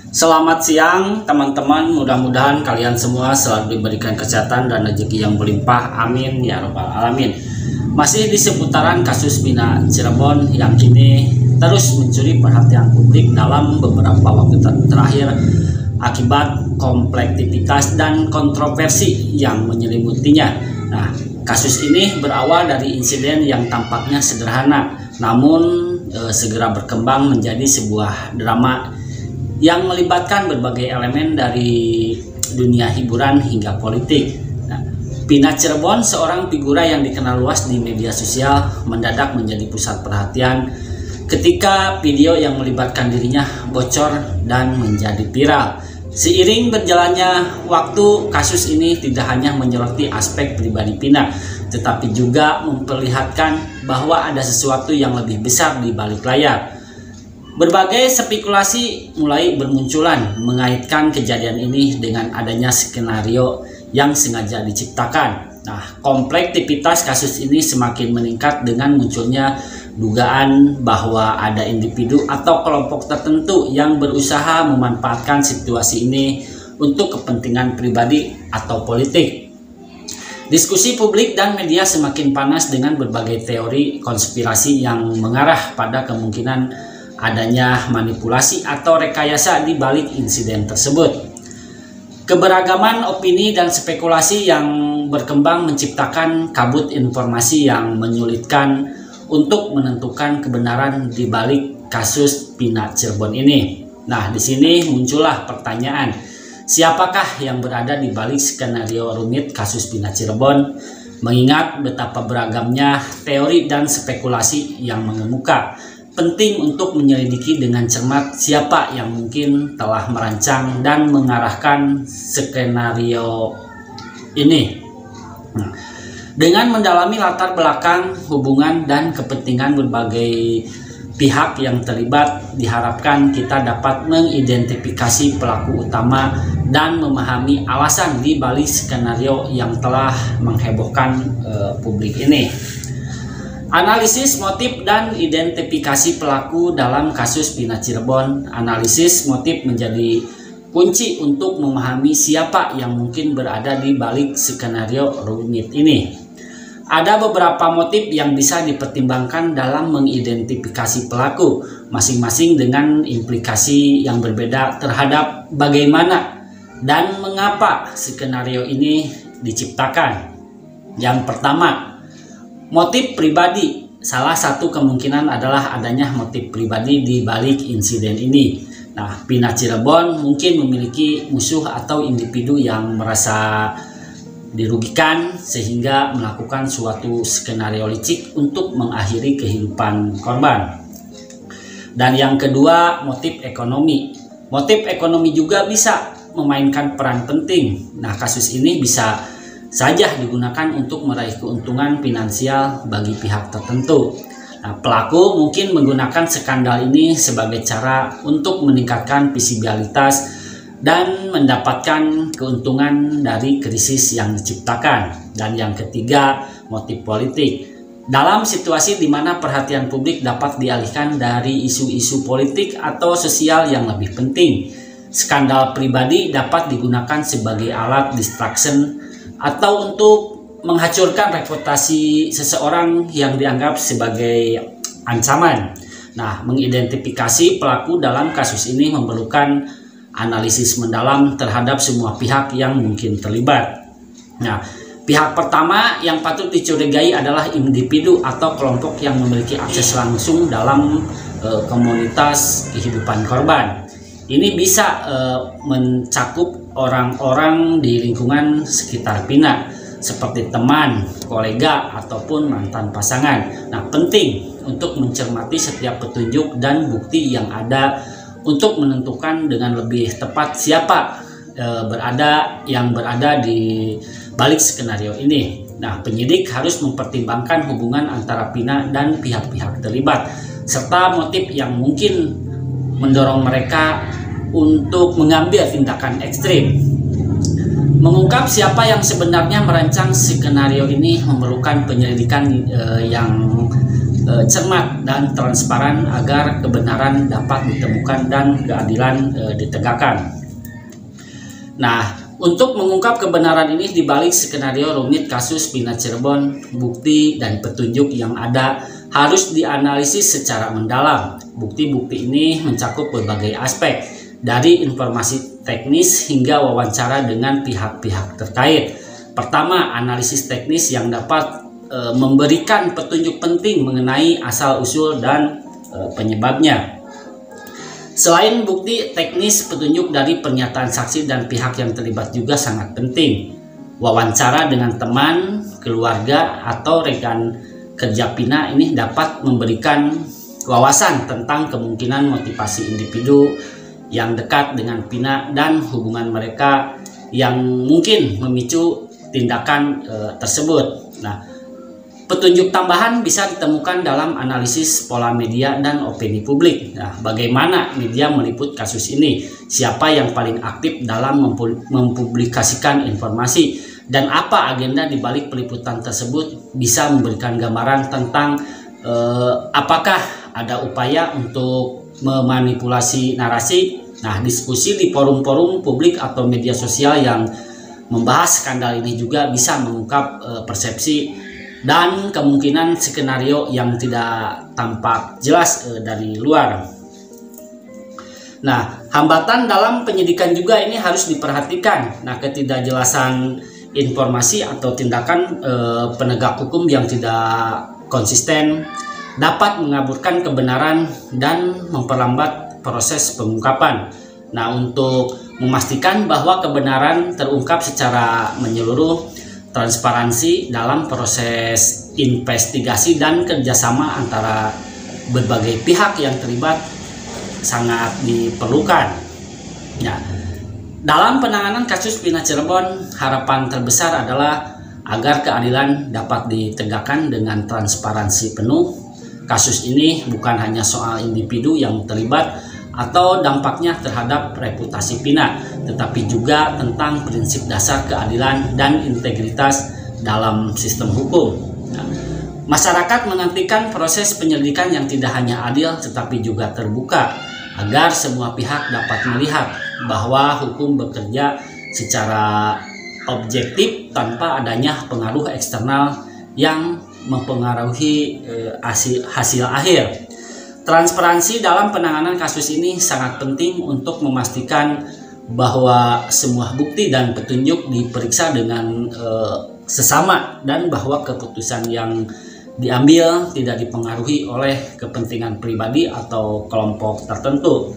Selamat siang teman-teman, mudah-mudahan kalian semua selalu diberikan kesehatan dan rezeki yang berlimpah, amin ya robbal alamin. Masih di seputaran kasus Bina Cirebon yang kini terus mencuri perhatian publik dalam beberapa waktu terakhir akibat kompleksitas dan kontroversi yang menyelimutinya. Nah, kasus ini berawal dari insiden yang tampaknya sederhana, namun segera berkembang menjadi sebuah drama yang melibatkan berbagai elemen dari dunia hiburan hingga politik. Nah, Bina Cirebon, seorang figura yang dikenal luas di media sosial, mendadak menjadi pusat perhatian ketika video yang melibatkan dirinya bocor dan menjadi viral. Seiring berjalannya waktu, kasus ini tidak hanya menyoroti aspek pribadi Bina, tetapi juga memperlihatkan bahwa ada sesuatu yang lebih besar di balik layar. Berbagai spekulasi mulai bermunculan mengaitkan kejadian ini dengan adanya skenario yang sengaja diciptakan. Nah, kompleksitas kasus ini semakin meningkat dengan munculnya dugaan bahwa ada individu atau kelompok tertentu yang berusaha memanfaatkan situasi ini untuk kepentingan pribadi atau politik. Diskusi publik dan media semakin panas dengan berbagai teori konspirasi yang mengarah pada kemungkinan adanya manipulasi atau rekayasa di balik insiden tersebut. Keberagaman opini dan spekulasi yang berkembang menciptakan kabut informasi yang menyulitkan untuk menentukan kebenaran di balik kasus Bina Cirebon ini. Nah, di sini muncullah pertanyaan, siapakah yang berada di balik skenario rumit kasus Bina Cirebon? Mengingat betapa beragamnya teori dan spekulasi yang mengemuka, penting untuk menyelidiki dengan cermat siapa yang mungkin telah merancang dan mengarahkan skenario ini. Dengan mendalami latar belakang, hubungan, dan kepentingan berbagai pihak yang terlibat, diharapkan kita dapat mengidentifikasi pelaku utama dan memahami alasan di balik skenario yang telah menghebohkan publik ini. Analisis motif dan identifikasi pelaku dalam kasus Bina Cirebon. Analisis motif menjadi kunci untuk memahami siapa yang mungkin berada di balik skenario rumit ini. Ada beberapa motif yang bisa dipertimbangkan dalam mengidentifikasi pelaku, masing-masing dengan implikasi yang berbeda terhadap bagaimana dan mengapa skenario ini diciptakan. Yang pertama, motif pribadi. Salah satu kemungkinan adalah adanya motif pribadi di balik insiden ini. Nah, Bina Cirebon mungkin memiliki musuh atau individu yang merasa dirugikan sehingga melakukan suatu skenario licik untuk mengakhiri kehidupan korban. Dan yang kedua, motif ekonomi. Motif ekonomi juga bisa memainkan peran penting. Nah, kasus ini bisa saja digunakan untuk meraih keuntungan finansial bagi pihak tertentu. Nah, pelaku mungkin menggunakan skandal ini sebagai cara untuk meningkatkan visibilitas dan mendapatkan keuntungan dari krisis yang diciptakan. Dan yang ketiga, motif politik. Dalam situasi di mana perhatian publik dapat dialihkan dari isu-isu politik atau sosial yang lebih penting, skandal pribadi dapat digunakan sebagai alat distraction atau untuk menghancurkan reputasi seseorang yang dianggap sebagai ancaman. Nah, mengidentifikasi pelaku dalam kasus ini memerlukan analisis mendalam terhadap semua pihak yang mungkin terlibat. Nah, pihak pertama yang patut dicurigai adalah individu atau kelompok yang memiliki akses langsung dalam komunitas kehidupan korban. Ini bisa mencakup orang-orang di lingkungan sekitar Bina, seperti teman, kolega, ataupun mantan pasangan. Nah, penting untuk mencermati setiap petunjuk dan bukti yang ada untuk menentukan dengan lebih tepat siapa yang berada di balik skenario ini. Nah, penyidik harus mempertimbangkan hubungan antara Bina dan pihak-pihak terlibat, serta motif yang mungkin mendorong mereka untuk mengambil tindakan ekstrim. Mengungkap siapa yang sebenarnya merancang skenario ini memerlukan penyelidikan yang cermat dan transparan agar kebenaran dapat ditemukan dan keadilan ditegakkan. Nah, untuk mengungkap kebenaran ini di balik skenario rumit kasus Bina Cirebon, bukti dan petunjuk yang ada harus dianalisis secara mendalam. Bukti-bukti ini mencakup berbagai aspek, dari informasi teknis hingga wawancara dengan pihak-pihak terkait. Pertama, analisis teknis yang dapat memberikan petunjuk penting mengenai asal-usul dan penyebabnya. Selain bukti teknis, petunjuk dari pernyataan saksi dan pihak yang terlibat juga sangat penting. Wawancara dengan teman, keluarga, atau rekan kerja Pina ini dapat memberikan wawasan tentang kemungkinan motivasi individu yang dekat dengan Pina dan hubungan mereka yang mungkin memicu tindakan tersebut. Nah, petunjuk tambahan bisa ditemukan dalam analisis pola media dan opini publik. Nah, bagaimana media meliput kasus ini? Siapa yang paling aktif dalam mempublikasikan informasi? Dan apa agenda di balik peliputan tersebut bisa memberikan gambaran tentang apakah ada upaya untuk memanipulasi narasi. Nah, diskusi di forum-forum publik atau media sosial yang membahas skandal ini juga bisa mengungkap persepsi dan kemungkinan skenario yang tidak tampak jelas dari luar. Nah, hambatan dalam penyidikan juga ini harus diperhatikan. Nah, ketidakjelasan informasi atau tindakan penegak hukum yang tidak konsisten dapat mengaburkan kebenaran dan memperlambat proses pengungkapan. Nah, untuk memastikan bahwa kebenaran terungkap secara menyeluruh, transparansi dalam proses investigasi dan kerjasama antara berbagai pihak yang terlibat sangat diperlukan. Ya, dalam penanganan kasus Bina Cirebon, harapan terbesar adalah agar keadilan dapat ditegakkan dengan transparansi penuh. Kasus ini bukan hanya soal individu yang terlibat atau dampaknya terhadap reputasi Pina, tetapi juga tentang prinsip dasar keadilan dan integritas dalam sistem hukum. Nah, masyarakat menantikan proses penyelidikan yang tidak hanya adil tetapi juga terbuka, agar semua pihak dapat melihat bahwa hukum bekerja secara objektif tanpa adanya pengaruh eksternal yang mempengaruhi hasil akhir. Transparansi dalam penanganan kasus ini sangat penting untuk memastikan bahwa semua bukti dan petunjuk diperiksa dengan sesama dan bahwa keputusan yang diambil tidak dipengaruhi oleh kepentingan pribadi atau kelompok tertentu.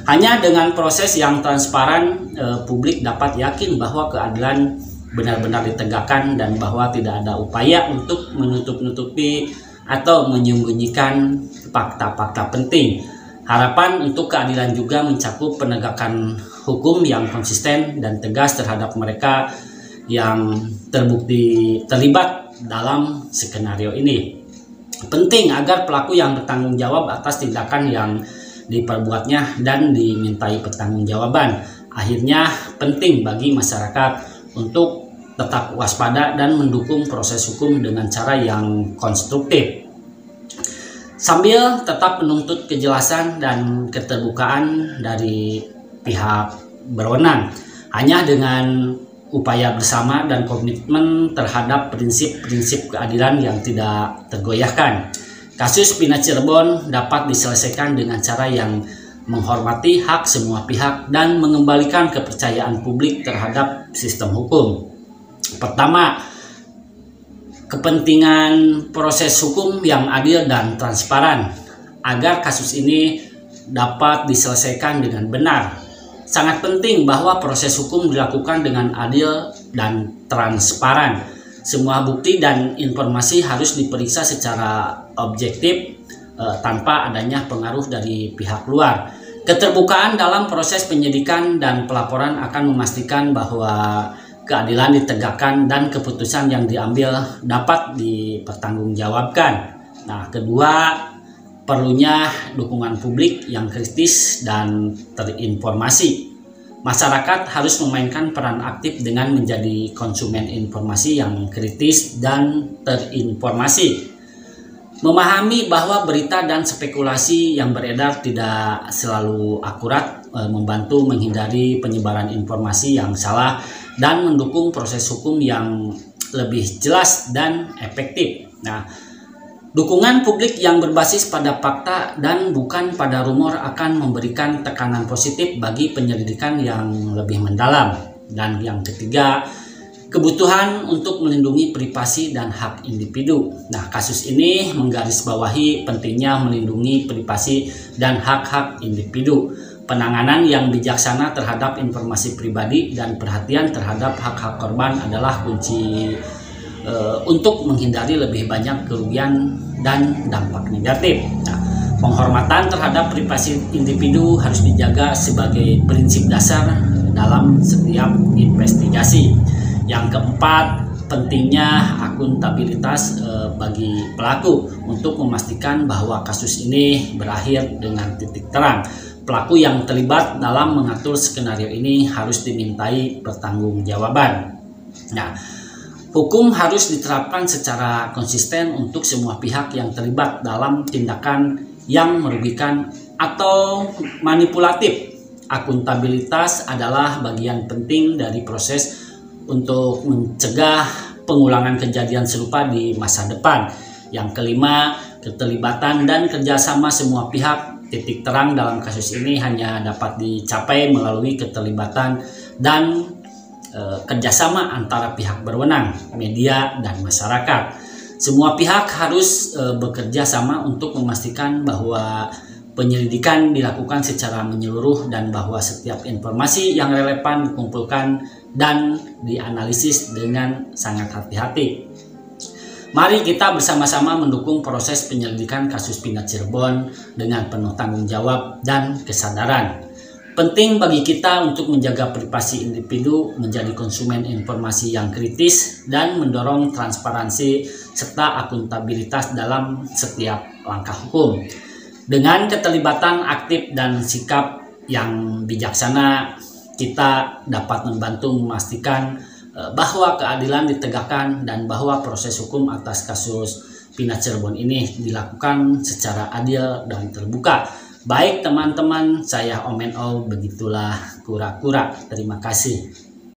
Hanya dengan proses yang transparan, publik dapat yakin bahwa keadilan benar-benar ditegakkan dan bahwa tidak ada upaya untuk menutup-nutupi atau menyembunyikan fakta-fakta penting. Harapan untuk keadilan juga mencakup penegakan hukum yang konsisten dan tegas terhadap mereka yang terbukti terlibat dalam skenario ini. Penting agar pelaku yang bertanggung jawab atas tindakan yang diperbuatnya dan dimintai pertanggungjawaban. Akhirnya penting bagi masyarakat untuk tetap waspada dan mendukung proses hukum dengan cara yang konstruktif, sambil tetap menuntut kejelasan dan keterbukaan dari pihak berwenang. Hanya dengan upaya bersama dan komitmen terhadap prinsip-prinsip keadilan yang tidak tergoyahkan, kasus Bina Cirebon dapat diselesaikan dengan cara yang menghormati hak semua pihak dan mengembalikan kepercayaan publik terhadap sistem hukum. Pertama, kepentingan proses hukum yang adil dan transparan. Agar kasus ini dapat diselesaikan dengan benar, sangat penting bahwa proses hukum dilakukan dengan adil dan transparan. Semua bukti dan informasi harus diperiksa secara objektif tanpa adanya pengaruh dari pihak luar. Keterbukaan dalam proses penyidikan dan pelaporan akan memastikan bahwa keadilan ditegakkan dan keputusan yang diambil dapat dipertanggungjawabkan. Nah, kedua, perlunya dukungan publik yang kritis dan terinformasi. Masyarakat harus memainkan peran aktif dengan menjadi konsumen informasi yang kritis dan terinformasi. Memahami bahwa berita dan spekulasi yang beredar tidak selalu akurat membantu menghindari penyebaran informasi yang salah dan mendukung proses hukum yang lebih jelas dan efektif. Nah, dukungan publik yang berbasis pada fakta dan bukan pada rumor akan memberikan tekanan positif bagi penyelidikan yang lebih mendalam. Dan yang ketiga, kebutuhan untuk melindungi privasi dan hak individu. Nah, kasus ini menggarisbawahi pentingnya melindungi privasi dan hak-hak individu. Penanganan yang bijaksana terhadap informasi pribadi dan perhatian terhadap hak-hak korban adalah kunci untuk menghindari lebih banyak kerugian dan dampak negatif. Nah, penghormatan terhadap privasi individu harus dijaga sebagai prinsip dasar dalam setiap investigasi. Yang keempat, pentingnya akuntabilitas bagi pelaku untuk memastikan bahwa kasus ini berakhir dengan titik terang. Pelaku yang terlibat dalam mengatur skenario ini harus dimintai pertanggungjawaban. Nah, hukum harus diterapkan secara konsisten untuk semua pihak yang terlibat dalam tindakan yang merugikan atau manipulatif. Akuntabilitas adalah bagian penting dari proses untuk mencegah pengulangan kejadian serupa di masa depan. Yang kelima, keterlibatan dan kerjasama semua pihak. Titik terang dalam kasus ini hanya dapat dicapai melalui keterlibatan dan kerjasama antara pihak berwenang, media, dan masyarakat. Semua pihak harus bekerja sama untuk memastikan bahwa penyelidikan dilakukan secara menyeluruh dan bahwa setiap informasi yang relevan dikumpulkan dan dianalisis dengan sangat hati-hati. Mari kita bersama-sama mendukung proses penyelidikan kasus Pina Cirebon dengan penuh tanggung jawab dan kesadaran. Penting bagi kita untuk menjaga privasi individu, menjadi konsumen informasi yang kritis, dan mendorong transparansi serta akuntabilitas dalam setiap langkah hukum. Dengan keterlibatan aktif dan sikap yang bijaksana, kita dapat membantu memastikan bahwa keadilan ditegakkan dan bahwa proses hukum atas kasus Pina Cirebon ini dilakukan secara adil dan terbuka. Baik teman-teman, saya Omen O, begitulah kura-kura. Terima kasih.